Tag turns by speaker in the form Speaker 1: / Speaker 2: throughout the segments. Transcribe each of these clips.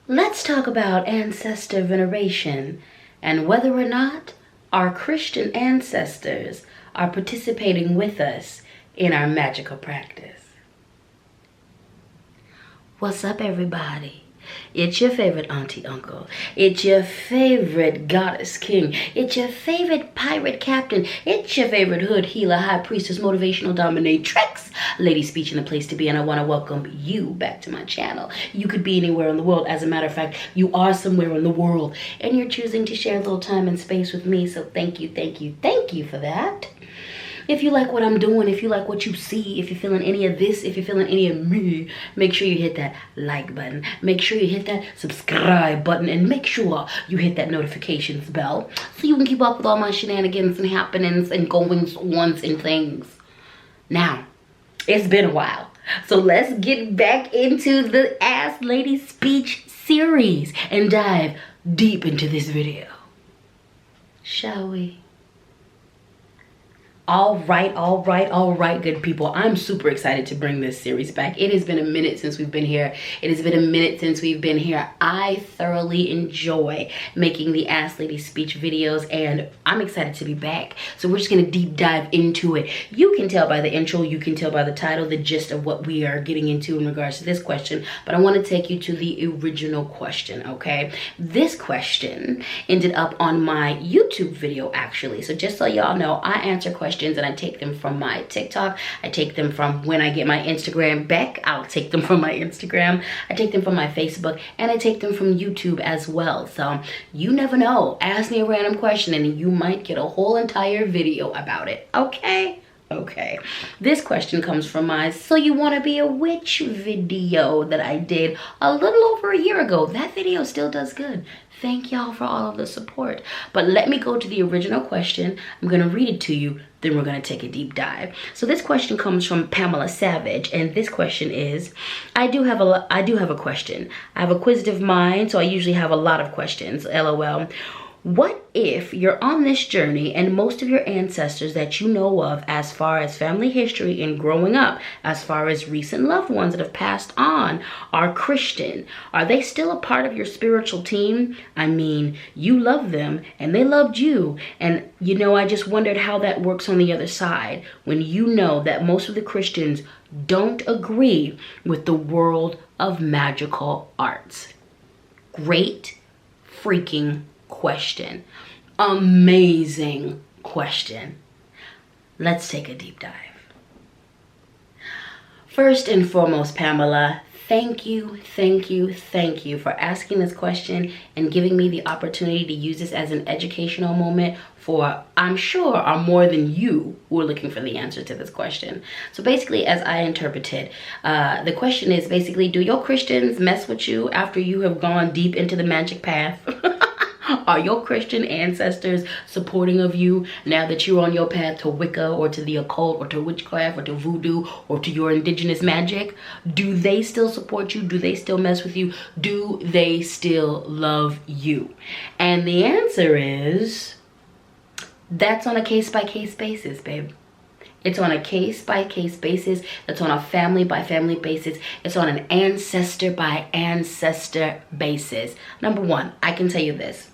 Speaker 1: Let's talk about ancestor veneration and whether or not our Christian ancestors are participating with us in our magical practice. What's up, everybody? It's your favorite auntie uncle. It's your favorite goddess king. It's your favorite pirate captain. It's your favorite hood healer, high priestess, motivational dominatrix, Lady Speech in the place to be. And I want to welcome you back to my channel. You could be anywhere in the world. As a matter of fact, you are somewhere in the world. And you're choosing to share a little time and space with me. So thank you, thank you, thank you for that. If you like what I'm doing, if you like what you see, if you're feeling any of this, if you're feeling any of me, make sure you hit that like button. Make sure you hit that subscribe button. And make sure you hit that notifications bell so you can keep up with all my shenanigans and happenings and goings-ons and things. Now, it's been a while. So let's get back into the Ask Lady Speech series and dive deep into this video. Shall we? All right, good people. I'm super excited to bring this series back. It has been a minute since we've been here. I thoroughly enjoy making the Ask Lady Speech videos, and I'm excited to be back. So we're just gonna deep dive into it. You can tell by the intro, you can tell by the title, the gist of what we are getting into in regards to this question, but I wanna take you to the original question, okay? This question ended up on my YouTube video, actually. So just so y'all know, I answer questions and I take them from my TikTok. I take them from when I get my Instagram back. I'll take them from my Instagram. I take them from my Facebook, and I take them from YouTube as well. So you never know. Ask me a random question and you might get a whole entire video about it. Okay? Okay. This question comes from my So You Want to Be a Witch video that I did a little over a year ago. That video still does good. Thank y'all for all of the support. But let me go to the original question. I'm going to read it to you, then we're going to take a deep dive. So this question comes from Pamela Savage, and this question is, I do have a question. I have a acquisitive mind, so I usually have a lot of questions, LOL. What if you're on this journey and most of your ancestors that you know of as far as family history and growing up, as far as recent loved ones that have passed on, are Christian? Are they still a part of your spiritual team? I mean, you love them and they loved you. And you know, I just wondered how that works on the other side when you know that most of the Christians don't agree with the world of magical arts. Great freaking question. Amazing question. Let's take a deep dive. First and foremost, Pamela, thank you for asking this question and giving me the opportunity to use this as an educational moment for, I'm sure, are more than you who are looking for the answer to this question. So basically, as I interpreted, the question is basically, do your Christians mess with you after you have gone deep into the magic path? Are your Christian ancestors supporting of you now that you're on your path to Wicca or to the occult or to witchcraft or to voodoo or to your indigenous magic? Do they still support you? Do they still mess with you? Do they still love you? And the answer is, that's on a case-by-case basis, babe. It's on a case-by-case basis. It's on a family-by-family basis. It's on an ancestor-by-ancestor basis. Number one, I can tell you this.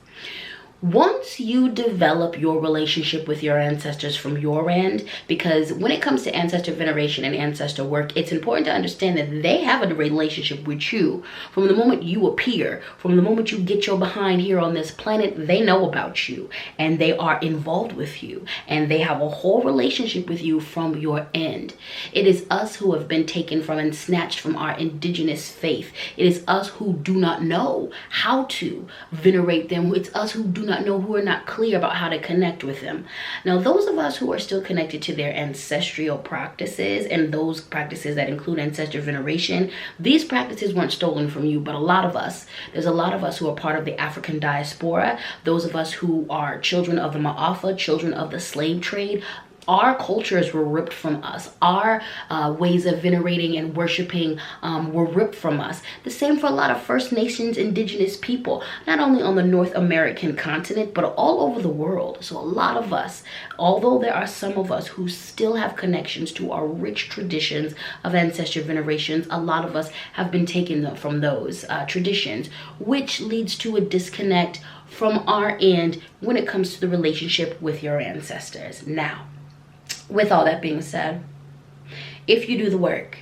Speaker 1: Once you develop your relationship with your ancestors from your end, because when it comes to ancestor veneration and ancestor work, it's important to understand that they have a relationship with you. From the moment you appear, from the moment you get your behind here on this planet, they know about you and they are involved with you and they have a whole relationship with you from your end. It is us who have been taken from and snatched from our indigenous faith. It is us who do not know how to venerate them. It's us who do not know, who are not clear about how to connect with them. Now, those of us who are still connected to their ancestral practices and those practices that include ancestor veneration, these practices weren't stolen from you, but there's a lot of us who are part of the African diaspora, those of us who are children of the Ma'afa, children of the slave trade, Our cultures were ripped from us. Our ways of venerating and worshiping were ripped from us. The same for a lot of First Nations indigenous people, not only on the North American continent, but all over the world. So a lot of us, although there are some of us who still have connections to our rich traditions of ancestor venerations, a lot of us have been taken from those traditions, which leads to a disconnect from our end when it comes to the relationship with your ancestors. Now, with all that being said, if you do the work,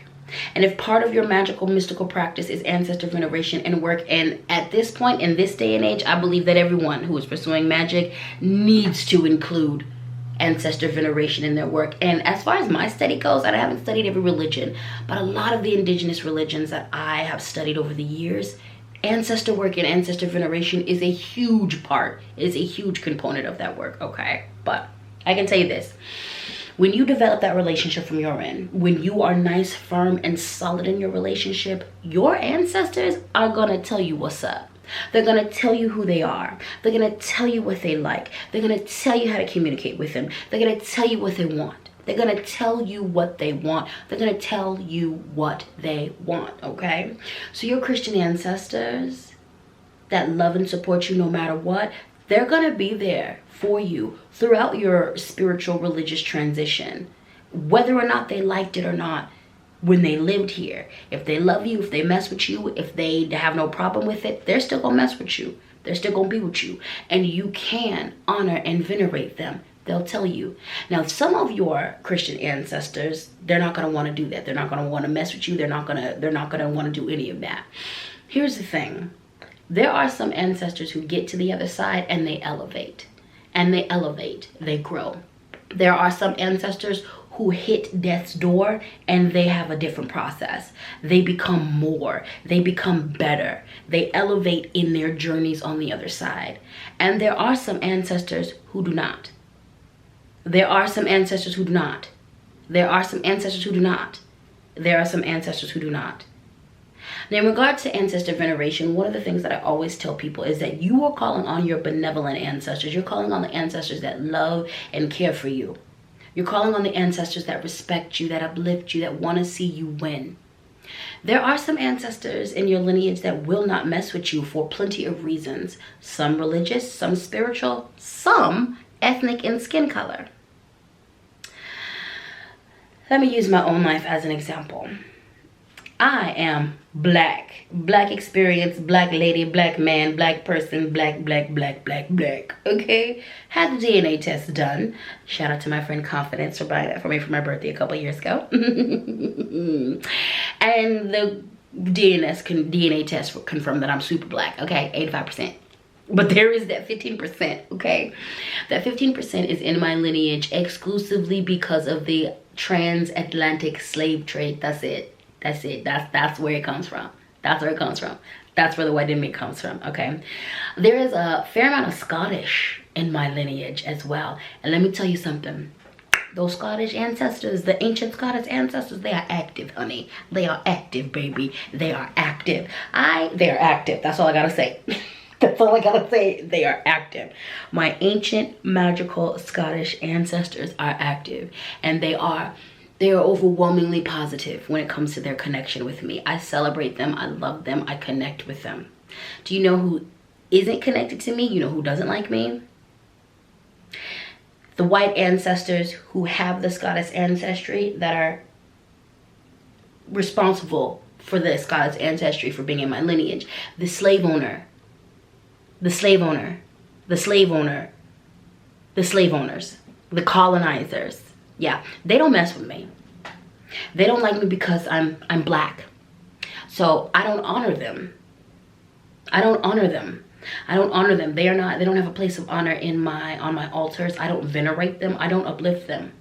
Speaker 1: and if part of your magical mystical practice is ancestor veneration and work, and at this point in this day and age, I believe that everyone who is pursuing magic needs to include ancestor veneration in their work. And as far as my study goes, I haven't studied every religion, but a lot of the indigenous religions that I have studied over the years, ancestor work and ancestor veneration is a huge part, is a huge component of that work, okay? But I can tell you this. When you develop that relationship from your end, when you are nice, firm, and solid in your relationship, your ancestors are gonna tell you what's up. They're gonna tell you who they are. They're gonna tell you what they like. They're gonna tell you how to communicate with them. They're gonna tell you what they want. They're gonna tell you what they want. They're gonna tell you what they want, okay? So your Christian ancestors that love and support you no matter what, they're gonna be there for you throughout your spiritual religious transition, whether or not they liked it or not when they lived here. If they love you, if they mess with you, if they have no problem with it, they're still gonna mess with you. They're still gonna be with you, and you can honor and venerate them. They'll tell you. Now, some of your Christian ancestors, they're not gonna want to do that. They're not gonna want to mess with you. They're not gonna want to do any of that. Here's the thing. There are some ancestors who get to the other side and they elevate. And they elevate, they grow. There are some ancestors who hit death's door and they have a different process. They become more, they become better. They elevate in their journeys on the other side. And there are some ancestors who do not. There are some ancestors who do not. There are some ancestors who do not. There are some ancestors who do not. Now, in regard to ancestor veneration, one of the things that I always tell people is that you are calling on your benevolent ancestors. You're calling on the ancestors that love and care for you. You're calling on the ancestors that respect you, that uplift you, that want to see you win. There are some ancestors in your lineage that will not mess with you for plenty of reasons. Some religious, some spiritual, some ethnic and skin color. Let me use my own life as an example. I am black experience, black lady, black man, black person, black, okay? Had the DNA test done. Shout out to my friend Confidence for buying that for me for my birthday a couple years ago. And the DNA test confirmed that I'm super black, okay? 85%. But there is that 15%, okay? That 15% is in my lineage exclusively because of the transatlantic slave trade. That's it. That's it. That's where it comes from. That's where it comes from. That's where the white meat comes from, okay? There is a fair amount of Scottish in my lineage as well. And let me tell you something. Those Scottish ancestors, the ancient Scottish ancestors, they are active, honey. They are active, baby. They are active. They are active. That's all I gotta say. That's all I gotta say. They are active. My ancient, magical Scottish ancestors are active. And they are overwhelmingly positive when it comes to their connection with me. I celebrate them. I love them. I connect with them. Do you know who isn't connected to me? You know who doesn't like me? The white ancestors who have the Scottish ancestry that are responsible for the Scottish ancestry for being in my lineage. The slave owner. The slave owner. The slave owner. The slave owners. The colonizers. Yeah, they don't mess with me. They don't like me because I'm black. So I don't honor them. I don't honor them. I don't honor them. They don't have a place of honor on my altars. I don't venerate them. I don't uplift them.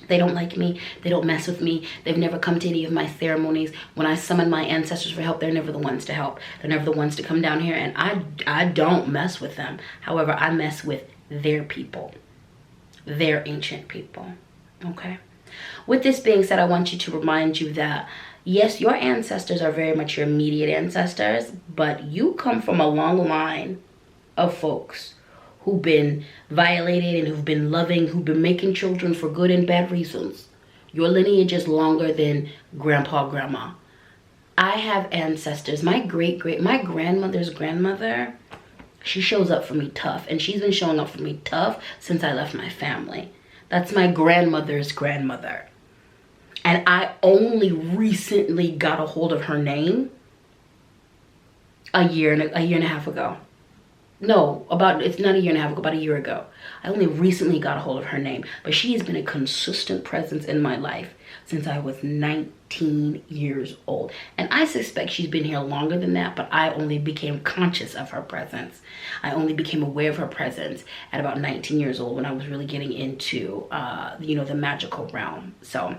Speaker 1: They don't like me. They don't mess with me. They've never come to any of my ceremonies. When I summon my ancestors for help, they're never the ones to help. They're never the ones to come down here, and I don't mess with them. However, I mess with their people. Their ancient people. Okay. With this being said, I want you to remind you that yes, your ancestors are very much your immediate ancestors, but you come from a long line of folks who've been violated and who've been loving, who've been making children for good and bad reasons. Your lineage is longer than grandpa, grandma. I have ancestors. My grandmother's grandmother, she shows up for me tough. And she's been showing up for me tough since I left my family. That's my grandmother's grandmother. And I only recently got a hold of her name a year and a half ago. No, it's not a year and a half ago, about a year ago. I only recently got a hold of her name. But she has been a consistent presence in my life since I was 19 years old. And I suspect she's been here longer than that, but I only became conscious of her presence. I only became aware of her presence at about 19 years old when I was really getting into, the magical realm. So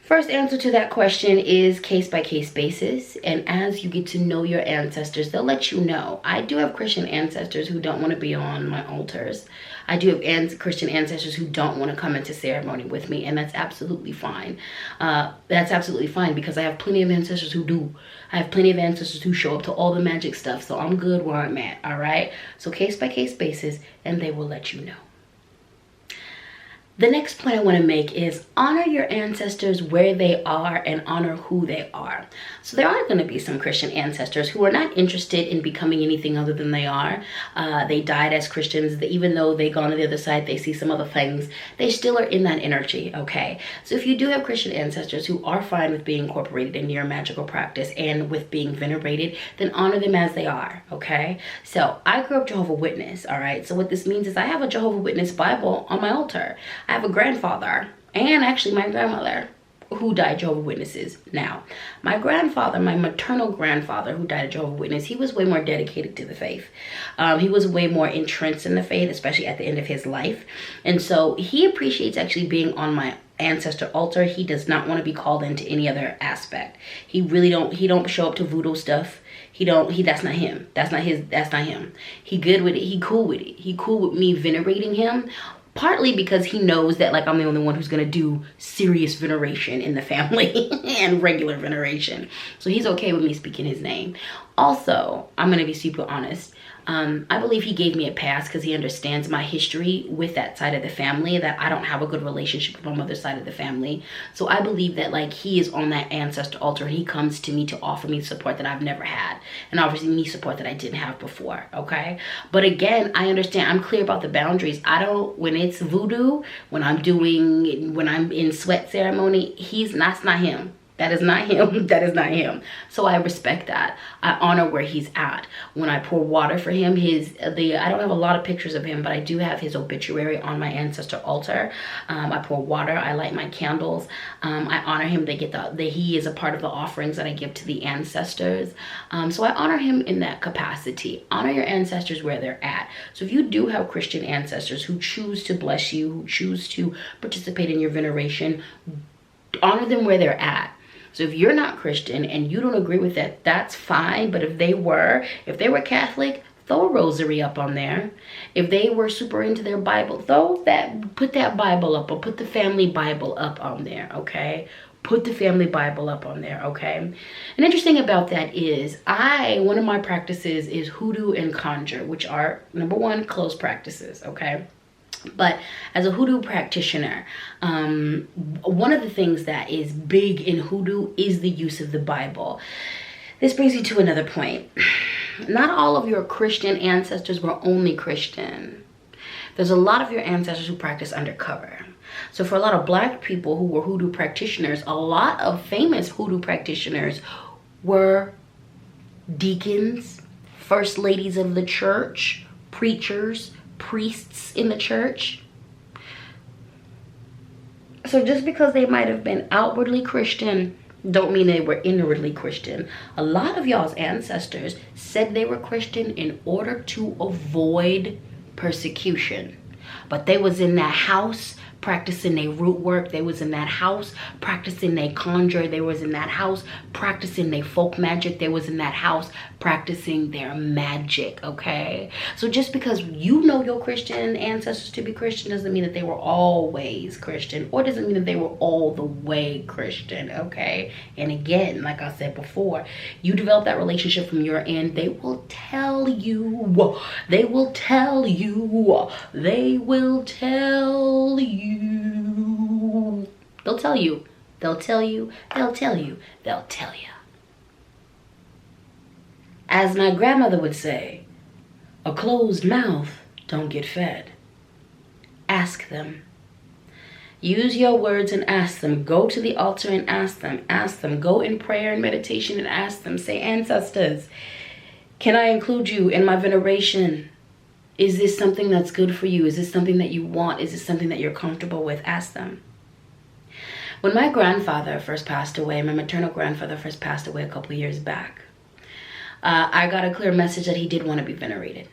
Speaker 1: first answer to that question is case-by-case basis. And as you get to know your ancestors, they'll let you know. I do have Christian ancestors who don't want to be on my altars. I do have Christian ancestors who don't want to come into ceremony with me, and that's absolutely fine. That's absolutely fine because I have plenty of ancestors who do. I have plenty of ancestors who show up to all the magic stuff, so I'm good where I'm at, all right? So case-by-case basis, and they will let you know. The next point I want to make is honor your ancestors where they are and honor who they are. So there are going to be some Christian ancestors who are not interested in becoming anything other than they are. They died as Christians. Even though they've gone to the other side, they see some other things. They still are in that energy, okay? So if you do have Christian ancestors who are fine with being incorporated into your magical practice and with being venerated, then honor them as they are, okay? So I grew up Jehovah's Witness, all right? So what this means is I have a Jehovah's Witness Bible on my altar. I have a grandfather and actually my grandmother who died Jehovah's Witnesses now. My grandfather, my maternal grandfather who died a Jehovah's Witness, he was way more dedicated to the faith. He was way more entrenched in the faith, especially at the end of his life. And so he appreciates actually being on my ancestor altar. He does not want to be called into any other aspect. He don't show up to voodoo stuff. That's not him. That's not him. He good with it. He cool with it. He cool with me venerating him. Partly because he knows that like I'm the only one who's going to do serious veneration in the family and regular veneration. So he's okay with me speaking his name. Also, I'm going to be super honest. I believe he gave me a pass because he understands my history with that side of the family, that I don't have a good relationship with my mother's side of the family. So I believe that like he is on that ancestor altar and he comes to me to offer me support that I've never had and offers me support that I didn't have before, okay? But again, I understand, I'm clear about the boundaries. When it's voodoo, when I'm in sweat ceremony, that's not him. That is not him. That is not him. So I respect that. I honor where he's at. When I pour water for him, I don't have a lot of pictures of him, but I do have his obituary on my ancestor altar. I pour water. I light my candles. I honor him. He is a part of the offerings that I give to the ancestors. So I honor him in that capacity. Honor your ancestors where they're at. So if you do have Christian ancestors who choose to bless you, who choose to participate in your veneration, honor them where they're at. So if you're not Christian and you don't agree with that, that's fine. But if they were Catholic, throw a rosary up on there. If they were super into their Bible, put that Bible up, or put the family Bible up on there, okay? Put the family Bible up on there, okay? And interesting about that is one of my practices is hoodoo and conjure, which are, number one, closed practices, okay? But as a hoodoo practitioner, one of the things that is big in hoodoo is the use of the Bible. This brings you to another point. Not all of your Christian ancestors were only Christian. There's a lot of your ancestors who practice undercover. So for a lot of Black people who were hoodoo practitioners, a lot of famous hoodoo practitioners were deacons, first ladies of the church, preachers, priests in the church. So just because they might have been outwardly Christian don't mean they were inwardly Christian. A lot of y'all's ancestors said they were Christian in order to avoid persecution, but they was in that house practicing their root work. They was in that house practicing their conjure. They was in that house practicing their folk magic. They was in that house practicing their magic, okay? So just because you know your Christian ancestors to be Christian doesn't mean that they were always Christian, or doesn't mean that they were all the way Christian, okay? And again, like I said before, you develop that relationship from your end. They will tell you, they will tell you, they will tell you. They'll tell you, they'll tell you, they'll tell you, they'll tell you. As my grandmother would say, a closed mouth don't get fed. Ask them. Use your words and ask them. Go to the altar and ask them. Ask them. Go in prayer and meditation and ask them. Say, ancestors, can I include you in my veneration? Is this something that's good for you? Is this something that you want? Is this something that you're comfortable with? Ask them. When my grandfather first passed away, my maternal grandfather first passed away a couple years back, I got a clear message that he did want to be venerated.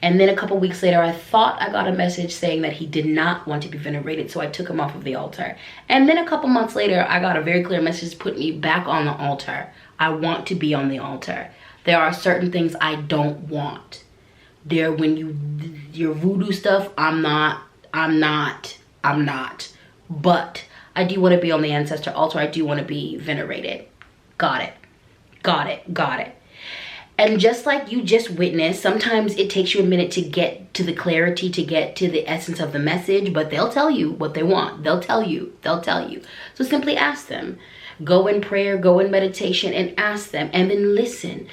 Speaker 1: And then a couple weeks later, I thought I got a message saying that he did not want to be venerated, so I took him off of the altar. And then a couple months later, I got a very clear message putting me back on the altar. I want to be on the altar. There are certain things I don't want. There, when your voodoo stuff, I'm not. But I do want to be on the ancestor altar. I do want to be venerated. Got it. And just like you just witnessed, sometimes it takes you a minute to get to the clarity, to get to the essence of the message, but they'll tell you what they want. They'll tell you. So simply ask them. Go in prayer, go in meditation and ask them, and then listen.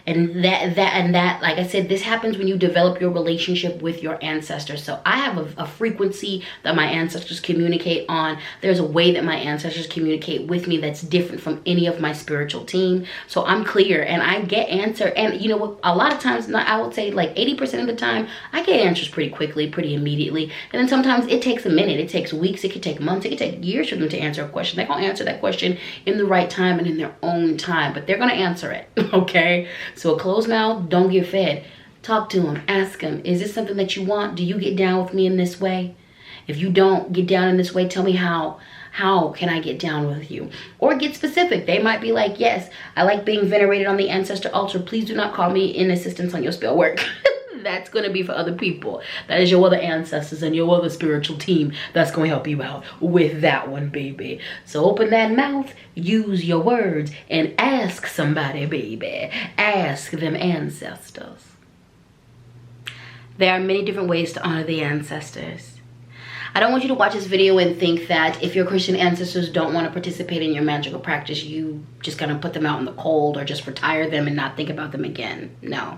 Speaker 1: And that, like I said, this happens when you develop your relationship with your ancestors. So I have a frequency that my ancestors communicate on. There's a way that my ancestors communicate with me that's different from any of my spiritual team. So I'm clear and I get answer. And you know what? A lot of times, I would say like 80% of the time, I get answers pretty quickly, pretty immediately. And then sometimes it takes a minute. It takes weeks. It could take months. It could take years for them to answer a question. They're going to answer that question in the right time and in their own time, but they're going to answer it, okay? So a closed mouth don't get fed. Talk to them. Ask them, is this something that you want? Do you get down with me in this way? If you don't get down in this way, tell me how. How can I get down with you? Or get specific. They might be like, yes, I like being venerated on the ancestor altar. Please do not call me in assistance on your spell work. That's going to be for other people. That is your other ancestors and your other spiritual team that's going to help you out with that one, baby. So open that mouth, use your words, and ask somebody, baby. Ask them ancestors. There are many different ways to honor the ancestors. I don't want you to watch this video and think that if your Christian ancestors don't want to participate in your magical practice, you just gonna put them out in the cold or just retire them and not think about them again. No.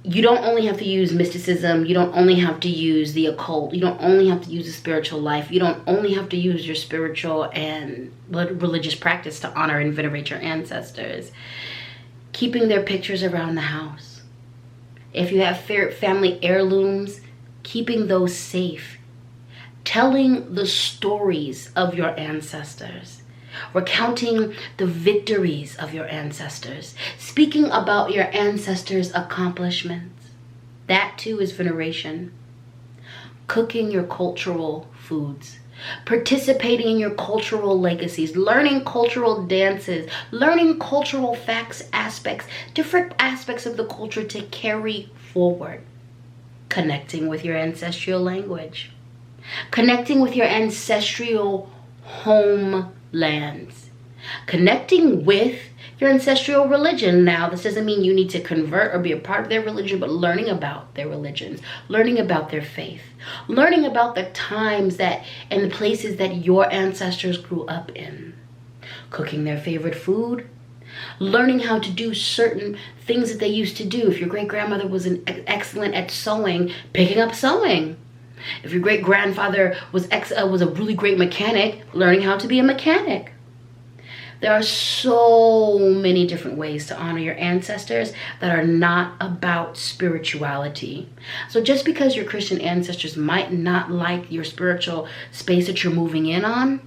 Speaker 1: You don't only have to use mysticism. You don't only have to use the occult. You don't only have to use the spiritual life. You don't only have to use your spiritual and religious practice to honor and venerate your ancestors. Keeping their pictures around the house. If you have family heirlooms, keeping those safe. Telling the stories of your ancestors. Recounting the victories of your ancestors. Speaking about your ancestors' accomplishments. That too is veneration. Cooking your cultural foods. Participating in your cultural legacies. Learning cultural dances. Learning cultural facts, aspects. Different aspects of the culture to carry forward. Connecting with your ancestral language. Connecting with your ancestral homelands. Connecting with your ancestral religion. Now, this doesn't mean you need to convert or be a part of their religion, but learning about their religions, learning about their faith, learning about the times that and the places that your ancestors grew up in. Cooking their favorite food, learning how to do certain things that they used to do. If your great-grandmother was excellent at sewing, picking up sewing. If your great-grandfather was a really great mechanic, learning how to be a mechanic. There are so many different ways to honor your ancestors that are not about spirituality. So just because your Christian ancestors might not like your spiritual space that you're moving in on,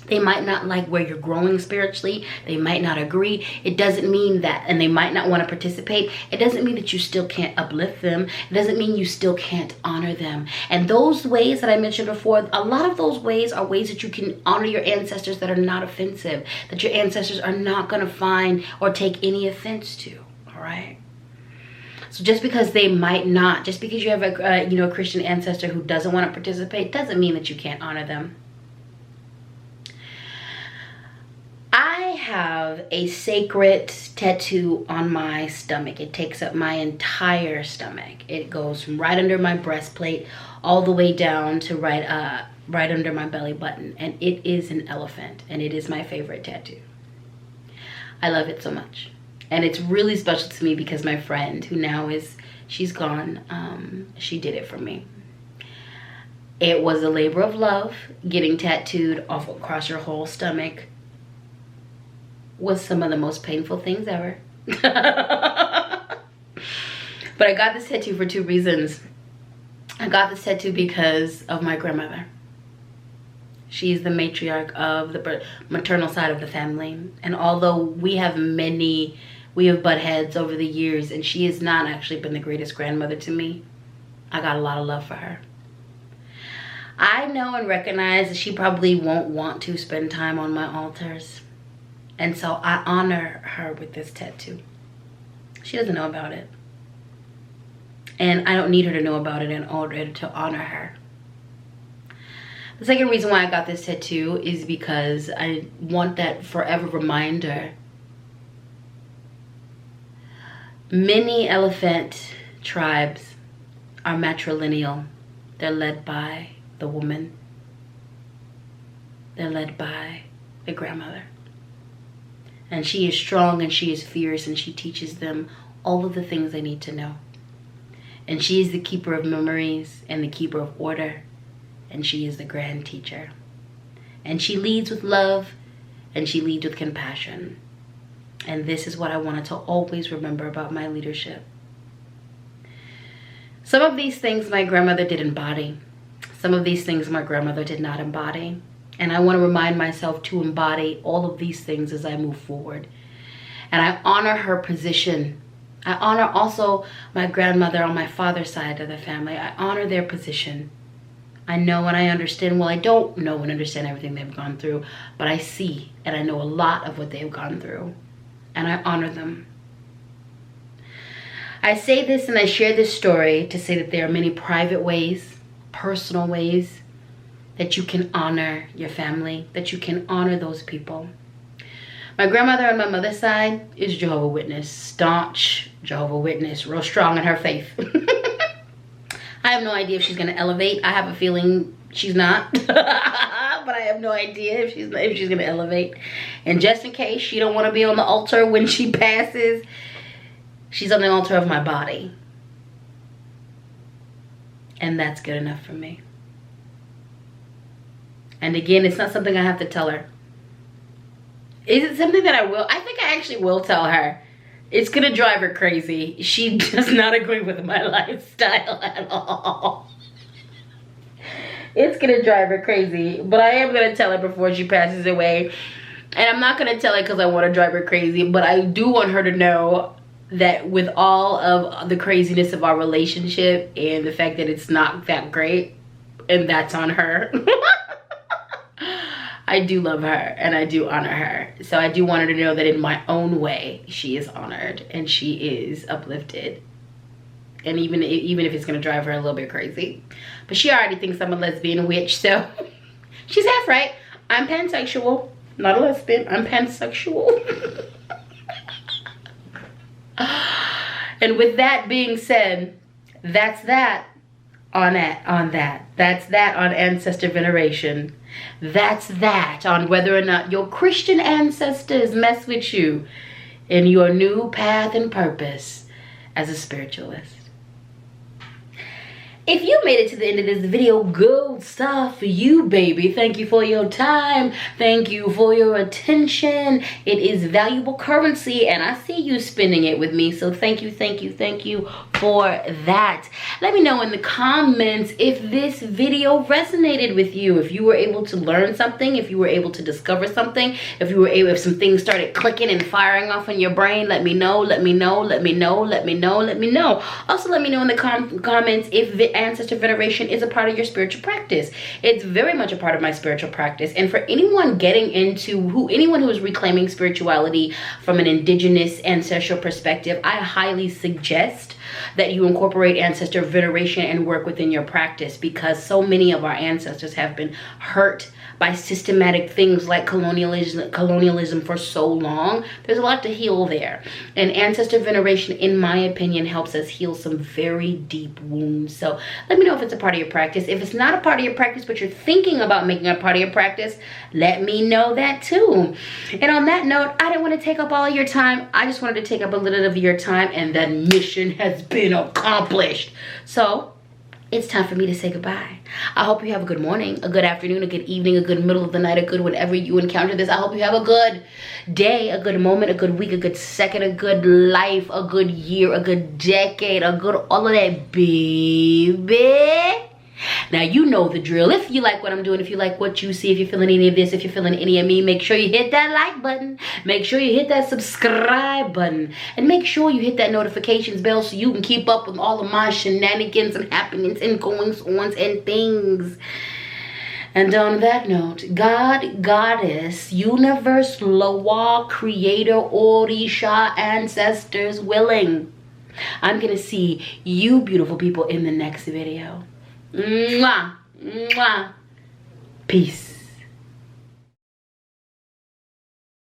Speaker 1: They might not like where you're growing spiritually. They might not agree. It doesn't mean that, and they might not want to participate. It doesn't mean that you still can't uplift them. It doesn't mean you still can't honor them. And those ways that I mentioned before, a lot of those ways are ways that you can honor your ancestors that are not offensive, that your ancestors are not going to find or take any offense to, all right? So just because they might not, just because you have a Christian ancestor who doesn't want to participate, doesn't mean that you can't honor them. I have a sacred tattoo on my stomach. It takes up my entire stomach. It goes from right under my breastplate all the way down to right under my belly button. And it is an elephant, and it is my favorite tattoo. I love it so much. And it's really special to me because my friend, who now she's gone, she did it for me. It was a labor of love. Getting tattooed across your whole stomach was some of the most painful things ever. But I got this tattoo for 2 reasons. I got this tattoo because of my grandmother. She's the matriarch of the maternal side of the family. And although we have butt heads over the years, and she has not actually been the greatest grandmother to me, I got a lot of love for her. I know and recognize that she probably won't want to spend time on my altars. And so I honor her with this tattoo. She doesn't know about it. And I don't need her to know about it in order to honor her. The second reason why I got this tattoo is because I want that forever reminder. Many elephant tribes are matrilineal. They're led by the woman. They're led by the grandmother. And she is strong and she is fierce, and she teaches them all of the things they need to know. And she is the keeper of memories and the keeper of order. And she is the grand teacher. And she leads with love, and she leads with compassion. And this is what I wanted to always remember about my leadership. Some of these things my grandmother did embody. Some of these things my grandmother did not embody. And I want to remind myself to embody all of these things as I move forward. And I honor her position. I honor also my grandmother on my father's side of the family. I honor their position. I know and I understand. Well, I don't know and understand everything they've gone through, but I see and I know a lot of what they've gone through. And I honor them. I say this and I share this story to say that there are many private ways, personal ways, that you can honor your family, that you can honor those people. My grandmother on my mother's side is Jehovah's Witness, staunch Jehovah's Witness, real strong in her faith. I have no idea if she's gonna elevate. I have a feeling she's not, but I have no idea if she's gonna elevate. And just in case she don't wanna be on the altar when she passes, she's on the altar of my body. And that's good enough for me. And again, it's not something I have to tell her. Is it something that I will? I think I actually will tell her. It's gonna drive her crazy. She does not agree with my lifestyle at all. It's gonna drive her crazy, but I am gonna tell her before she passes away. And I'm not gonna tell her because I want to drive her crazy, but I do want her to know that with all of the craziness of our relationship and the fact that it's not that great, and that's on her, I do love her and I do honor her. So I do want her to know that in my own way, she is honored and she is uplifted. And even if it's gonna drive her a little bit crazy. But she already thinks I'm a lesbian witch, so she's half right. I'm pansexual, not a lesbian, I'm pansexual. And with that being said, that's that on that. That's that on ancestor veneration. That's that on whether or not your Christian ancestors mess with you in your new path and purpose as a spiritualist. If you made it to the end of this video, good stuff for you, baby. Thank you for your time. Thank you for your attention. It is valuable currency, and I see you spending it with me. So thank you, thank you, thank you for that. Let me know in the comments if this video resonated with you, if you were able to learn something, if you were able to discover something, if some things started clicking and firing off in your brain. Let me know, let me know, let me know, let me know, let me know. Also, let me know in the comments if ancestor veneration is a part of your spiritual practice. It's very much a part of my spiritual practice. And for anyone getting into anyone who is reclaiming spirituality from an indigenous ancestral perspective, I highly suggest that you incorporate ancestor veneration and work within your practice, because so many of our ancestors have been hurt by systematic things like colonialism for so long. There's a lot to heal there. And ancestor veneration, in my opinion, helps us heal some very deep wounds. So let me know if it's a part of your practice. If it's not a part of your practice, but you're thinking about making it a part of your practice, let me know that too. And on that note, I didn't want to take up all of your time. I just wanted to take up a little of your time, and that mission has been accomplished. So it's time for me to say goodbye. I hope you have a good morning, a good afternoon, a good evening, a good middle of the night, a good whenever you encounter this. I hope you have a good day, a good moment, a good week, a good second, a good life, a good year, a good decade, a good all of that, baby. Now you know the drill. If you like what I'm doing, if you like what you see, if you're feeling any of this, if you're feeling any of me, make sure you hit that like button. Make sure you hit that subscribe button. And make sure you hit that notifications bell so you can keep up with all of my shenanigans and happenings and goings-ons and things. And on that note, God, Goddess, Universe, Loa, Creator, Orisha, Ancestors willing, I'm going to see you beautiful people in the next video. Mwah, mwah. Peace.